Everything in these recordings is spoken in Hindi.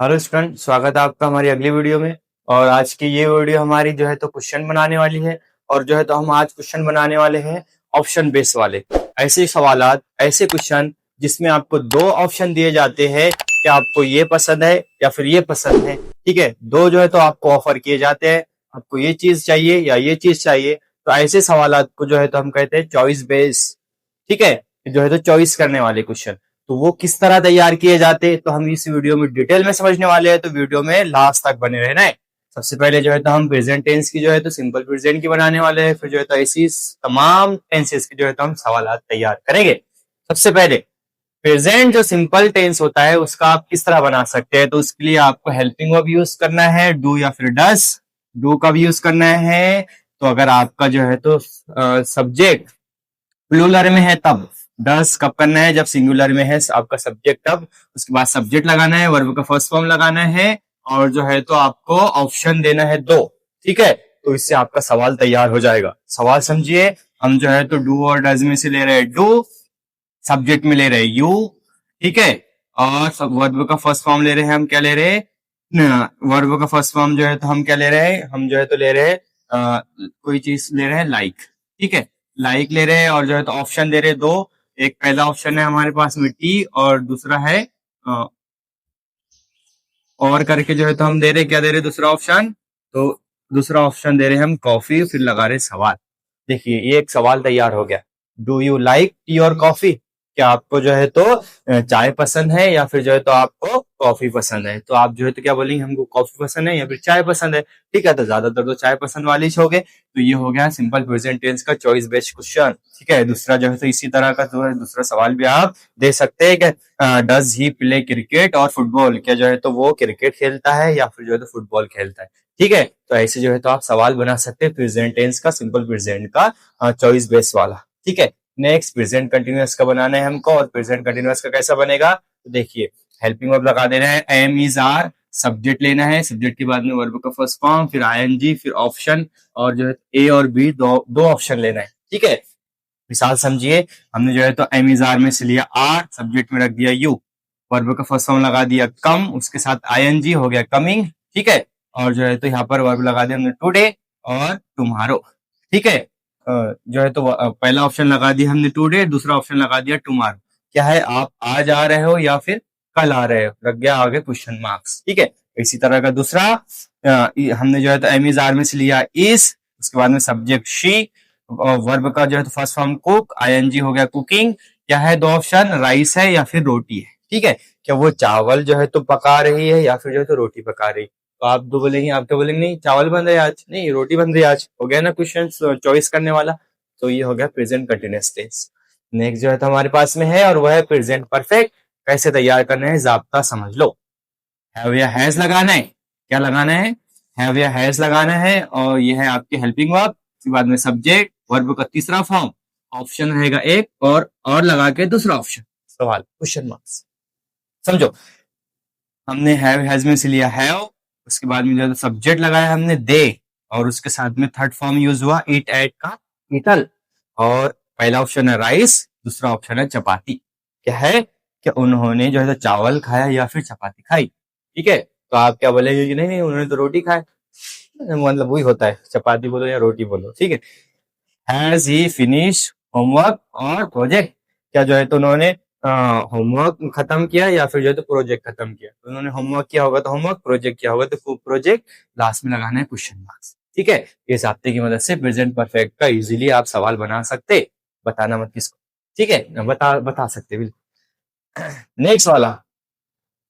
हेलो स्टूडेंट, स्वागत है आपका हमारी अगली वीडियो में। और आज की ये वीडियो हमारी जो है तो क्वेश्चन बनाने वाली है। और जो है तो हम आज क्वेश्चन बनाने वाले हैं ऑप्शन बेस वाले। ऐसे सवालात, ऐसे क्वेश्चन जिसमें आपको दो ऑप्शन दिए जाते हैं कि आपको ये पसंद है या फिर ये पसंद है। ठीक है, दो जो है तो आपको ऑफर किए जाते हैं, आपको ये चीज चाहिए या ये चीज चाहिए। तो ऐसे सवालात को जो है तो हम कहते हैं चॉइस बेस। ठीक है, जो है तो चॉइस करने वाले क्वेश्चन। तो वो किस तरह तैयार किए जाते तो हम इस वीडियो में डिटेल में समझने वाले हैं, तो वीडियो में लास्ट तक बने रहना है। सबसे पहले जो है तो हम प्रेजेंट टेंस की जो है तो सिंपल प्रेजेंट की बनाने वाले हैं, फिर जो है तो ऐसी तमाम टेंसेस की जो है तो हम सवाल तैयार करेंगे। सबसे पहले प्रेजेंट जो सिंपल टेंस होता है उसका आप किस तरह बना सकते हैं, तो उसके लिए आपको हेल्पिंग वर्ब यूज करना है, डू या फिर डस। डू का भी यूज करना है। तो अगर आपका जो है तो सब्जेक्ट प्लूरल में है तब। डस कब करना है, जब सिंगुलर में है आपका सब्जेक्ट तब। उसके बाद सब्जेक्ट लगाना है, वर्ब का फर्स्ट फॉर्म लगाना है, और जो है तो आपको ऑप्शन देना है दो। ठीक है, तो इससे आपका सवाल तैयार हो जाएगा। सवाल समझिए, हम जो है तो डू और डज में से ले रहे हैं डू, सब्जेक्ट में ले रहे हैं यू। ठीक है, और सब वर्ब का फर्स्ट फॉर्म ले रहे हैं, हम क्या ले रहे हैं, वर्ब का फर्स्ट फॉर्म जो है तो हम क्या ले रहे हैं, हम जो है तो ले रहे हैं कोई चीज ले रहे हैं लाइक। ठीक है, लाइक ले रहे हैं, और जो है तो ऑप्शन दे रहे हैं दो। एक पहला ऑप्शन है हमारे पास मिट्टी, और दूसरा है और करके जो है तो हम दे रहे, क्या दे रहे दूसरा ऑप्शन, तो दूसरा ऑप्शन दे रहे हम कॉफी, फिर लगा रहे सवाल। देखिए, ये एक सवाल तैयार हो गया। डू यू लाइक टी और कॉफी? क्या आपको जो है तो चाय पसंद है या फिर जो है तो आपको कॉफी पसंद है? तो आप जो है तो क्या बोलेंगे, हमको कॉफी पसंद है या फिर चाय पसंद है। ठीक है, तो ज्यादातर तो चाय पसंद वाले ही हो गए। तो ये हो गया सिंपल प्रेजेंट टेंस का चॉइस बेस्ड क्वेश्चन। ठीक है, दूसरा जो है तो इसी तरह का जो है दूसरा सवाल भी आप दे सकते हैं कि डज ही प्ले क्रिकेट और फुटबॉल? क्या जो है तो वो क्रिकेट खेलता है या फिर जो है तो फुटबॉल खेलता है? ठीक है, तो ऐसे जो है तो आप सवाल बना सकते हैं प्रेजेंट टेंस का, सिंपल प्रेजेंट का चॉइस बेस्ड वाला। ठीक है, नेक्स्ट प्रेजेंट कंटिन्यूअस का बनाना है हमको। और प्रेजेंट कंटिन्यूअस का कैसा बनेगा, तो देखिए हेल्पिंग वर्ब लगा देना है, एम इज आर, सब्जेक्ट लेना है, सब्जेक्ट के बाद में वर्ब का फर्स्ट फॉर्म, फिर आईएनजी, फिर ऑप्शन, और जो है ए और बी दो ऑप्शन लेना है। ठीक है, मिसाल समझिए, हमने जो है तो एम इज आर में से लिया आर, सब्जेक्ट में रख दिया यू, वर्ब का फर्स्ट फॉर्म लगा दिया कम, उसके साथ आईएनजी हो गया कमिंग। ठीक है, और जो है तो यहाँ पर वर्ब लगा दिया हमने टुडे और टुमारो। ठीक है, जो है तो पहला ऑप्शन लगा दिया हमने टुडे, दूसरा ऑप्शन लगा दिया टुमारो। क्या है, आप आज आ रहे हो या फिर कल आ रहे हो, लग गया आगे क्वेश्चन मार्क्स। ठीक है, इसी तरह का दूसरा हमने जो है तो एम इज आर में से लिया इज, उसके बाद में सब्जेक्ट शी, वर्ब का जो है तो फर्स्ट फॉर्म कुक, आईएनजी हो गया कुकिंग। क्या है, दो ऑप्शन, राइस है या फिर रोटी है। ठीक है, क्या वो चावल जो है तो पका रही है या फिर जो है तो रोटी पका रही है? तो आप दो बोलेंगे, आप क्या बोलेंगे, नहीं चावल बन रहे हैं आज, नहीं रोटी बन रही है आज। हो गया ना क्वेश्चन चॉइस करने वाला। तो ये हो गया प्रेजेंट कंटिन्यूअस टेंस। नेक्स्ट जो है तो हमारे पास में है, और वह है प्रेजेंट परफेक्ट। कैसे तैयार करना है, जाब्ता समझ लो। हैव या हैज लगाना है, क्या लगाना है, हैव या हैज लगाना है, और ये है आपकी हेल्पिंग वर्ब। उसके बाद में सब्जेक्ट, वर्ब का तीसरा फॉर्म, ऑप्शन रहेगा एक, और लगा के दूसरा ऑप्शन, सवाल क्वेश्चन मार्क्स। समझो, हमने हैव हैज में से लिया हैव, उसके बाद में जो सब्जेक्ट लगाया हमने दे, और उसके साथ में थर्ड फॉर्म यूज हुआ ईट एट का ईटल, और पहला ऑप्शन है राइस, दूसरा ऑप्शन है चपाती। क्या है, कि उन्होंने जो है तो चावल खाया या फिर चपाती खाई। ठीक है, तो आप क्या बोलेंगे कि नहीं नहीं उन्होंने तो रोटी खाया, मतलब वही होता है, चपाती बोलो या रोटी बोलो। ठीक है, हैज ही फिनिश होमवर्क और प्रोजेक्ट? क्या जो है तो उन्होंने होमवर्क खत्म किया या फिर जो है तो प्रोजेक्ट खत्म किया? तो उन्होंने होमवर्क किया होगा तो होमवर्क, प्रोजेक्ट किया होगा तो प्रोजेक्ट, लास्ट में लगाना है क्वेश्चन मार्क्स। ठीक है, ये जाब्ते की मदद से प्रेजेंट परफेक्ट का इजीली आप सवाल बना सकते, बताना मत किसको। ठीक है, बता सकते बिल्कुल। नेक्स्ट वाला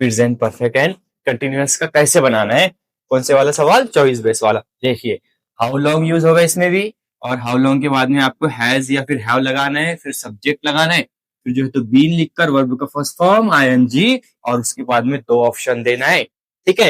प्रेजेंट परफेक्ट एंड कंटिन्यूअस का कैसे बनाना है, कौन से वाला सवाल, चॉइस बेस वाला। देखिए, हाउ लॉन्ग यूज होगा इसमें भी, और हाउ लॉन्ग के बाद में आपको हैज या फिर हैव लगाना है, फिर सब्जेक्ट लगाना है, फिर जो है तो बीन लिखकर वर्ब का फर्स्ट फॉर्म आईएनजी, और उसके बाद में दो ऑप्शन देना है। ठीक है,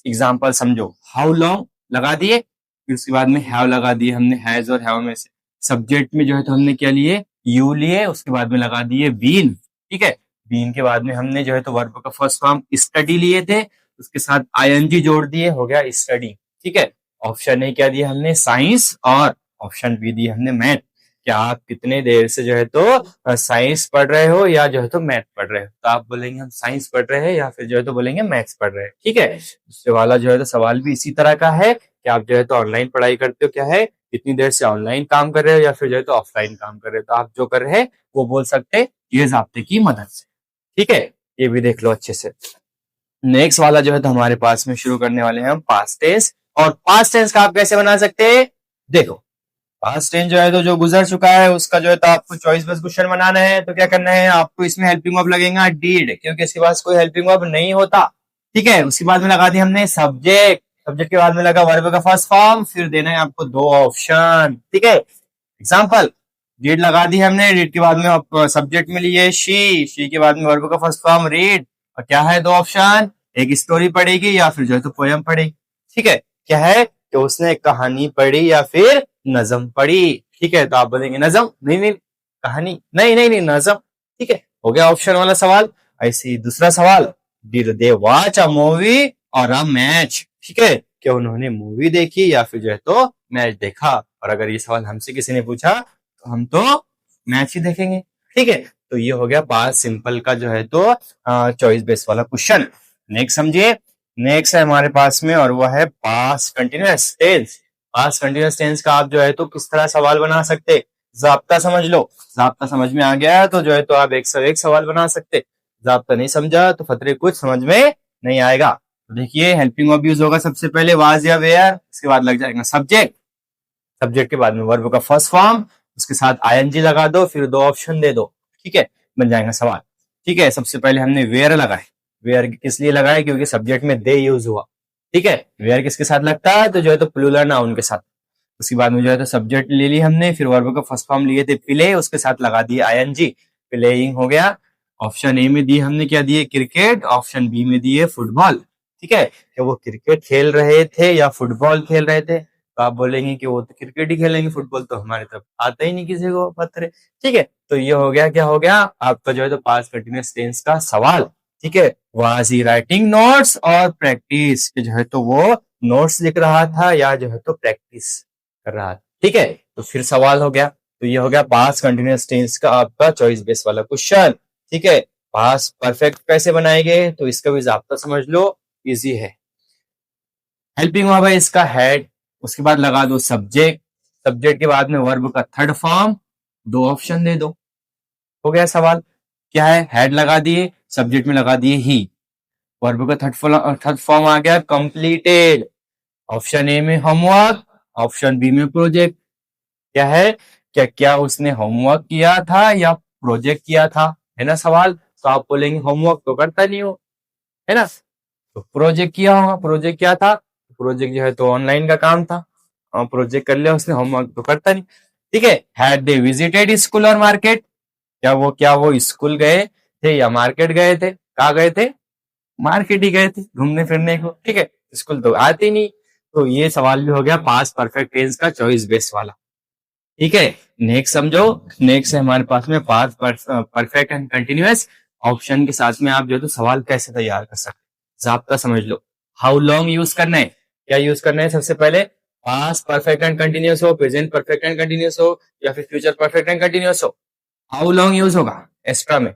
एग्जांपल समझो, हाउ लॉन्ग लगा दिए, फिर उसके बाद में हैव लगा दिए हमने हैज और हैव में से, सब्जेक्ट में जो है तो हमने क्या लिए, यू लिए, उसके बाद में लगा दिए बीन। ठीक है, बीन के बाद में हमने जो है तो वर्ब का फर्स्ट फॉर्म स्टडी लिए थे, उसके साथ आईएनजी जोड़ दिए, हो गया स्टडी। ठीक है, ऑप्शन ए क्या दिया हमने, साइंस, और ऑप्शन बी दिया हमने मैथ। क्या आप कितने देर से जो है तो साइंस पढ़ रहे हो या जो है तो मैथ पढ़ रहे हो। तो आप बोलेंगे हम साइंस पढ़ रहे हैं या फिर जो है तो बोलेंगे मैथ्स पढ़ रहे हैं। ठीक है, दूसरे वाला जो है तो सवाल भी इसी तरह का है कि आप जो है तो ऑनलाइन पढ़ाई करते हो, क्या है कितनी देर से ऑनलाइन काम कर रहे हो या फिर जो है तो ऑफलाइन काम कर रहे हो। तो आप जो कर रहे हैं वो बोल सकते हैं ये ज़ाब्ते की मदद से। ठीक है, ये भी देख लो अच्छे से। नेक्स्ट वाला जो है तो हमारे पास में शुरू करने वाले हैं हम पास्ट टेंस। और पास्ट टेंस का आप कैसे बना सकते हैं, देखो पास्ट टेंस जो है तो जो गुजर चुका है उसका जो है तो आपको चॉइस बेस्ड क्वेश्चन बनाना है। तो क्या करना है आपको, इसमें हेल्पिंग वर्ब लगेगा डीड, क्योंकि इसके पास कोई हेल्पिंग वर्ब नहीं होता। ठीक है, उसके बाद में लगा दी हमने सब्जेक्ट, सब्जेक्ट के बाद में लगा वर्ब का फर्स्ट फॉर्म, फिर देना है आपको दो ऑप्शन। ठीक है, एग्जाम्पल रीड लगा दी हमने, रीड के बाद में सब्जेक्ट में लिए शी के बाद में वर्ब का फर्स्ट फॉर्म रीड, और क्या है दो ऑप्शन, एक स्टोरी पढ़ेगी या फिर जो है तो पोयम पढ़ेगी। ठीक है, क्या है कि उसने एक कहानी पढ़ी या फिर नजम पढ़ी। ठीक है, तो आप बोलेंगे नजम, नहीं नहीं कहानी, नहीं नहीं नहीं नजम। ठीक है, हो गया ऑप्शन वाला सवाल। ऐसे ही दूसरा सवाल, did they watch a movie और अ मैच। ठीक है, क्या उन्होंने मूवी देखी या फिर जो है तो मैच देखा। और अगर ये सवाल हमसे किसी ने पूछा तो हम तो मैच ही देखेंगे। ठीक है, तो ये हो गया पास्ट सिंपल का जो है तो चॉइस बेस्ड वाला क्वेश्चन। नेक्स्ट समझिए, नेक्स्ट है हमारे पास में और वो है past continuous tense. Past continuous tense का आप जो है तो किस तरह सवाल बना सकते, जाब्ता समझ लो। जाब्ता समझ में आ गया तो जो है तो आप एक से एक सवाल बना सकते, जाब्ता नहीं समझा तो फतरे कुछ समझ में नहीं आएगा। तो देखिए हेल्पिंग वर्ब यूज होगा सबसे पहले वाज या वेयर, इसके बाद लग जाएगा सब्जेक्ट, सब्जेक्ट के बाद में वर्ब का फर्स्ट फॉर्म, उसके साथ आईएनजी लगा दो, फिर दो ऑप्शन दे दो। ठीक है, बन जाएगा सवाल। ठीक है, सबसे पहले हमने वेयर लगाए, वेयर किस लिए लगाए क्योंकि सब्जेक्ट में दे यूज हुआ। ठीक है, वेयर किसके साथ लगता है तो जो है तो प्लूरल नाउन के साथ। उसके बाद में जो है तो सब्जेक्ट ले ली हमने, फिर वर्ब का फर्स्ट फॉर्म लिए थे प्ले, उसके साथ लगा दिए आईएनजी, प्लेइंग हो गया। ऑप्शन ए में दी हमने क्या दिए क्रिकेट, ऑप्शन बी में दिए फुटबॉल। ठीक है, क्या वो क्रिकेट खेल रहे थे या फुटबॉल खेल रहे थे, तो आप बोलेंगे कि वो तो क्रिकेट ही खेलेंगे, फुटबॉल तो हमारे तरफ आता ही नहीं किसी को पत्थर। ठीक है, तो ये हो गया, क्या हो गया आपका जो है तो पास्ट कंटिन्यूअस टेंस का सवाल। ठीक है, वाज ही राइटिंग नोट्स और प्रैक्टिस, जो है तो वो नोट्स लिख रहा था या जो है तो प्रैक्टिस कर रहा था। ठीक है, तो फिर सवाल हो गया, तो ये हो गया पास्ट कंटिन्यूअस टेंस का आपका चॉइस बेस्ड वाला क्वेश्चन। ठीक है, पास्ट परफेक्ट कैसे बनाएंगे तो इसका भी जाब्ता समझ लो, इजी है। हेल्पिंग वर्ब है इसका हेड, उसके बाद लगा दो सब्जेक्ट, सब्जेक्ट के बाद में वर्ब का थर्ड फॉर्म, दो ऑप्शन दे दो, हो गया सवाल। क्या है, हेड लगा दिए, सब्जेक्ट में लगा दिए ही, वर्ब का थर्ड फॉर्म आ गया कंप्लीटेड। ऑप्शन ए में होमवर्क, ऑप्शन बी में प्रोजेक्ट। क्या है, क्या क्या उसने होमवर्क किया था या प्रोजेक्ट किया था, है ना सवाल। तो आप बोलेंगे होमवर्क तो करता नहीं हो, है ना, तो प्रोजेक्ट किया होगा, प्रोजेक्ट क्या था, प्रोजेक्ट जो है तो ऑनलाइन का काम था, प्रोजेक्ट कर लिया उसने, होमवर्क तो करता नहीं। ठीक है, हैड दे विजिटेड स्कूल और मार्केट, क्या वो स्कूल गए थे या मार्केट गए थे, कहाँ गए थे, मार्केट ही गए थे घूमने फिरने को। ठीक है, स्कूल तो आते नहीं। तो ये सवाल भी हो गया पास्ट परफेक्ट टेंस का चॉइस बेस्ड वाला। ठीक है, नेक्स्ट समझो, नेक्स्ट है हमारे पास में past perfect and continuous. Option के साथ में आप जो है तो सवाल कैसे तैयार कर सकते, जाब्ता समझ लो। हाउ लॉन्ग यूज करना है, क्या यूज करना है, सबसे पहले पास्ट परफेक्ट एंड कंटिन्यूअस हो, प्रेजेंट परफेक्ट एंड कंटिन्यूअस हो या फिर फ्यूचर परफेक्ट एंड कंटिन्यूअस हो। हाउ लॉन्ग यूज होगा एक्स्ट्रा में,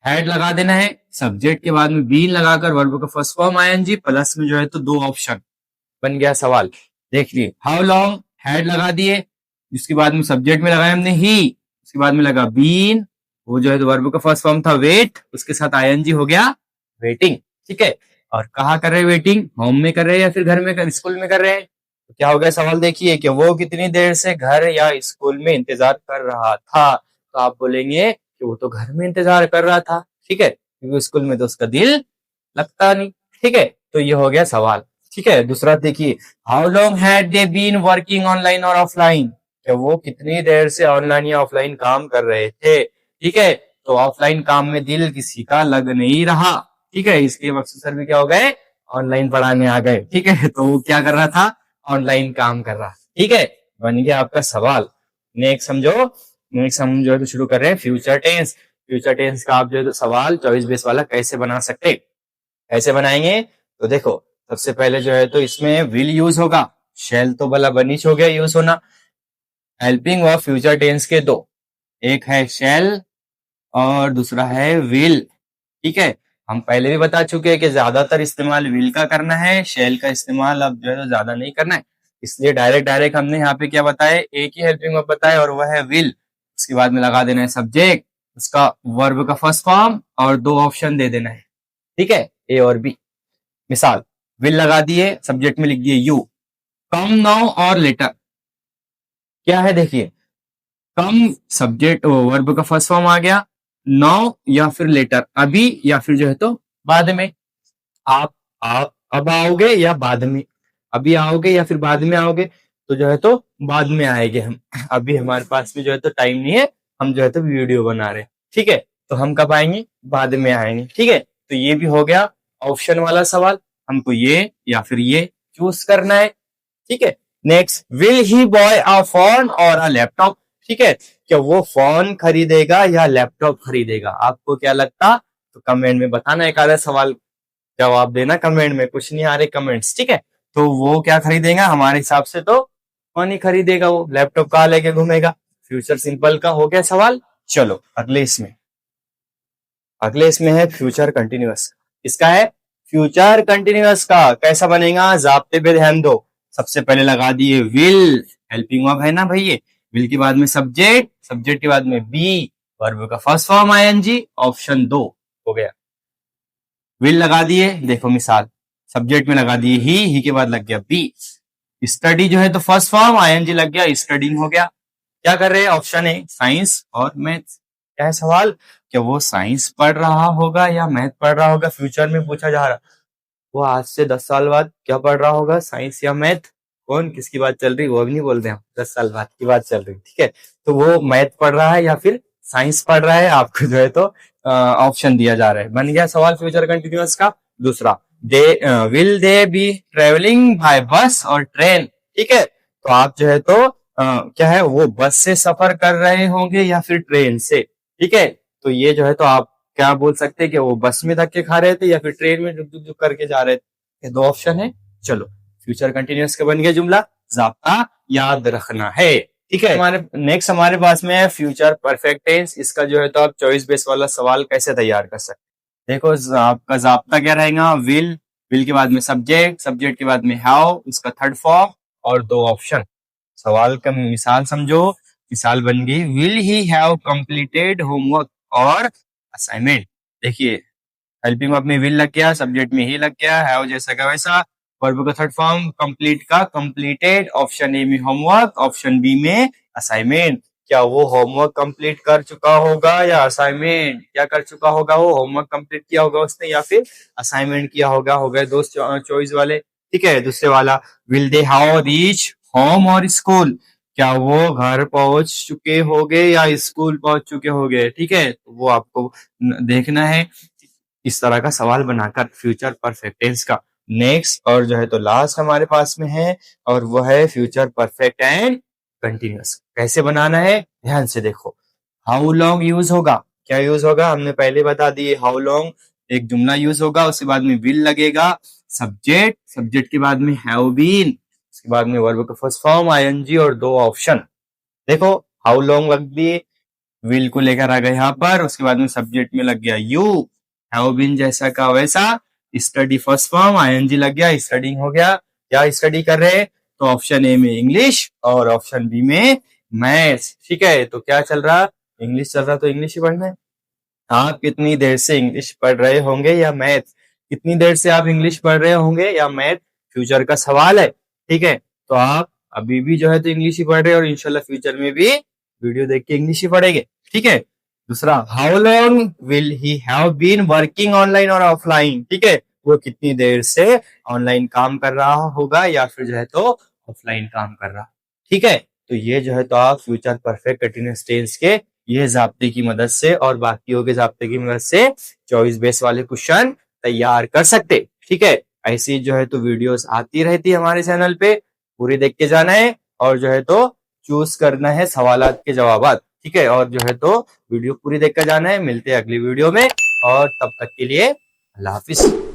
हेड लगा देना है, सब्जेक्ट के बाद में बीन लगाकर वर्ब का फर्स्ट फॉर्म आईएनजी प्लस में जो है तो दो ऑप्शन, बन गया सवाल। देख लिए हाउ लॉन्ग, हेड लगा दिए, उसके बाद में सब्जेक्ट में लगाया हमने ही, उसके बाद में लगा बीन, वो जो है तो वर्ब का फर्स्ट फॉर्म था वेट, उसके साथ आईएनजी हो गया वेटिंग। ठीक है, और कहाँ कर रहे हैं वेटिंग, होम में कर रहे हैं या फिर घर में स्कूल में कर रहे हैं। तो क्या हो गया सवाल, देखिए कि वो कितनी देर से घर या स्कूल में इंतजार कर रहा था। तो आप बोलेंगे कि वो तो घर में इंतजार कर रहा था। ठीक है, क्योंकि स्कूल में तो उसका दिल लगता नहीं। ठीक है, तो ये हो गया सवाल। ठीक है, दूसरा देखिए, how long had they been working online और ऑफलाइन, कि वो कितनी देर से ऑनलाइन या ऑफलाइन काम कर रहे थे। ठीक है, तो ऑफलाइन काम में दिल किसी का लग नहीं रहा। ठीक है, इसके मकसद सर भी क्या हो गए, ऑनलाइन पढ़ाने आ गए। ठीक है, तो वो क्या कर रहा था, ऑनलाइन काम कर रहा। ठीक है, बन गया आपका सवाल। नेक्स्ट समझो, नेक्स्ट हम जो है तो शुरू कर रहे हैं फ्यूचर टेंस। फ्यूचर टेंस का आप जो है तो सवाल चॉइस बेस वाला कैसे बना सकते, कैसे बनाएंगे तो देखो, सबसे पहले जो है तो इसमें विल यूज होगा, शेल तो भला बनिश हो गया यूज होना। हेल्पिंग वर्ब फ्यूचर टेंस के दो, एक है शेल और दूसरा है विल। ठीक है, हम पहले भी बता चुके हैं कि ज्यादातर इस्तेमाल विल का करना है, शेल का इस्तेमाल अब जो है तो ज्यादा नहीं करना है। इसलिए डायरेक्ट डायरेक्ट हमने यहाँ पे क्या बताया, एक ही हेल्पिंग वर्ब बताया और वह है विल। उसके बाद में लगा देना है सब्जेक्ट, उसका वर्ब का फर्स्ट फॉर्म और दो ऑप्शन दे देना है। ठीक है, ए और बी। मिसाल, विल लगा दिए, सब्जेक्ट में लिख दिए यू, कम नाउ और लेटर। क्या है देखिए, कम सब्जेक्ट वर्ब का फर्स्ट फॉर्म आ गया, नाउ या फिर लेटर, अभी या फिर जो है तो बाद में। आप अब आओगे या बाद में, अभी आओगे या फिर बाद में आओगे, तो जो है तो बाद में आएंगे हम। अभी हमारे पास में जो है तो टाइम नहीं है, हम जो है तो वीडियो बना रहे हैं। ठीक है, तो हम कब आएंगे, बाद में आएंगे। ठीक है, तो ये भी हो गया ऑप्शन वाला सवाल, हमको ये या फिर ये चूज करना है। ठीक है, next, will he boy a phone और अ लैपटॉप। ठीक है, क्या वो फोन खरीदेगा या लैपटॉप खरीदेगा, आपको क्या लगता, तो कमेंट में बताना, एक आधा सवाल जवाब देना कमेंट में, कुछ नहीं आ रहे कमेंट्स। ठीक है, तो वो क्या खरीदेगा, हमारे हिसाब से तो फोन ही खरीदेगा, वो लैपटॉप कहाँ लेके घूमेगा। फ्यूचर सिंपल का हो गया सवाल। चलो अगले इसमें है फ्यूचर कंटिन्यूअस। इसका है फ्यूचर कंटिन्यूअस का कैसा बनेगा, जाब्ते पे ध्यान दो। सबसे पहले लगा दिए विल, हेल्पिंग वर्ब है ना भाई ये, विल के बाद में सब्जेक्ट, सब्जेक्ट के बाद में बी, वर्ब का फर्स्ट फॉर्म आईएनजी, ऑप्शन दो हो गया। विल लगा दिए, देखो मिसाल, सब्जेक्ट में लगा दिए ही के बाद लग गया बी, स्टडी जो है तो फर्स्ट फॉर्म आईएनजी लग गया, स्टडिंग हो गया। क्या कर रहे हैं, ऑप्शन ए साइंस और मैथ्स। क्या है सवाल, क्या वो साइंस पढ़ रहा होगा या मैथ पढ़ रहा होगा, फ्यूचर में पूछा जा रहा। वो आज से 10 साल बाद क्या पढ़ रहा होगा, साइंस या मैथ, कौन किसकी बात चल रही, वो भी नहीं बोल रहे हम, 10 साल बाद की बात चल रही। ठीक है, तो वो मैथ पढ़ रहा है या फिर साइंस पढ़ रहा है, आपको जो है तो ऑप्शन दिया जा रहा है। बन गया सवाल फ्यूचर कंटिन्यूअस का। दूसरा, they will they B travelling bye बस और ट्रेन। ठीक है, तो आप जो है तो क्या है, वो बस से सफर कर रहे होंगे या फिर ट्रेन से। ठीक है, तो ये जो है तो आप क्या बोल सकते हैं कि वो बस में धक्के खा रहे थे या फिर ट्रेन में जुक जुक जुक करके जा रहे थे। ये दो ऑप्शन है। चलो, फ्यूचर कंटिन्यूअस का बन गया जुमला, जाब्ता याद रखना है। ठीक है, हमारे नेक्स्ट हमारे पास में है फ्यूचर परफेक्ट टेंस। इसका जो है तो आप चॉइस बेस वाला सवाल कैसे तैयार कर सकते। देखो, आपका जाब्ता क्या रहेगा, विल के बाद में सब्जेक्ट, सब्जेक्ट के बाद में हैव, उसका थर्ड फॉर्म और दो ऑप्शन। सवाल का मिसाल समझो, मिसाल बन गई, will he have completed homework और असाइनमेंट। देखिए, हेल्पिंग वर्ब में विल लग गया, सब्जेक्ट में ही लग गया, हैव जैसा का वैसा, वर्ब का थर्ड फॉर्म कंप्लीट का कंप्लीटेड, ऑप्शन ए में होमवर्क, ऑप्शन बी में असाइनमेंट। क्या वो होमवर्क कंप्लीट कर चुका होगा या असाइनमेंट, क्या कर चुका होगा, वो होमवर्क कंप्लीट किया होगा उसने या फिर असाइनमेंट किया होगा। हो गए दोस्त चॉइस वाले। ठीक है, दूसरे वाला, will they how reach home और स्कूल, क्या वो घर पहुंच चुके होंगे या स्कूल पहुंच चुके होंगे। ठीक है, तो वो आपको देखना है इस तरह का सवाल बनाकर फ्यूचर परफेक्ट टेंस का। नेक्स्ट और जो है तो लास्ट हमारे पास में है, और वो है फ्यूचर परफेक्ट एंड कंटिन्यूअस। कैसे बनाना है, ध्यान से देखो। हाउ लॉन्ग यूज होगा, क्या यूज होगा, हमने पहले बता दिए, हाउ लॉन्ग एक जुमला यूज होगा, उसके बाद में विल लगेगा, सब्जेक्ट, सब्जेक्ट के बाद में हैव बीन, उसके बाद में वर्ब का फर्स्ट फॉर्म आईएनजी और दो ऑप्शन। देखो, हाउ लॉन्ग लग दिए, विल को लेकर आ गए यहाँ पर, उसके बाद में सब्जेक्ट में लग गया यू, हैव बीन जैसा का वैसा, स्टडी फर्स्ट फॉर्म आईएनजी लग गया, स्टडिंग हो गया। क्या स्टडी कर रहे हैं, तो ऑप्शन ए में इंग्लिश और ऑप्शन बी में मैथ्स। ठीक है, तो क्या चल रहा, इंग्लिश चल रहा, तो इंग्लिश ही पढ़ना है। आप कितनी देर से इंग्लिश पढ़ रहे होंगे या मैथ, कितनी देर से आप इंग्लिश पढ़ रहे होंगे या मैथ, फ्यूचर का सवाल है। ठीक है, तो आप अभी भी जो है तो इंग्लिश ही पढ़ रहे हैं और इंशाल्लाह फ्यूचर में भी वीडियो देख के इंग्लिश ही पढ़ेंगे। ठीक है, दूसरा, how long will he have been working online और ऑफलाइन। ठीक है, वो कितनी देर से ऑनलाइन काम कर रहा होगा या फिर जो है तो ऑफलाइन काम कर रहा। ठीक है, तो ये जो है तो आप फ्यूचर परफेक्ट कंटीन्यूअस टेंस के ये जाब्ते की मदद से और बाकियों के जाब्ते की मदद से चॉइस बेस वाले क्वेश्चन तैयार कर सकते। ठीक है, ऐसी जो है तो वीडियोस आती रहती है हमारे चैनल पे, पूरी देख के जाना है और जो है तो चूज करना है सवालात के जवाबात। ठीक है, और जो है तो वीडियो पूरी देख कर जाना है। मिलते हैं अगली वीडियो में, और तब तक के लिए अल्लाह हाफिज।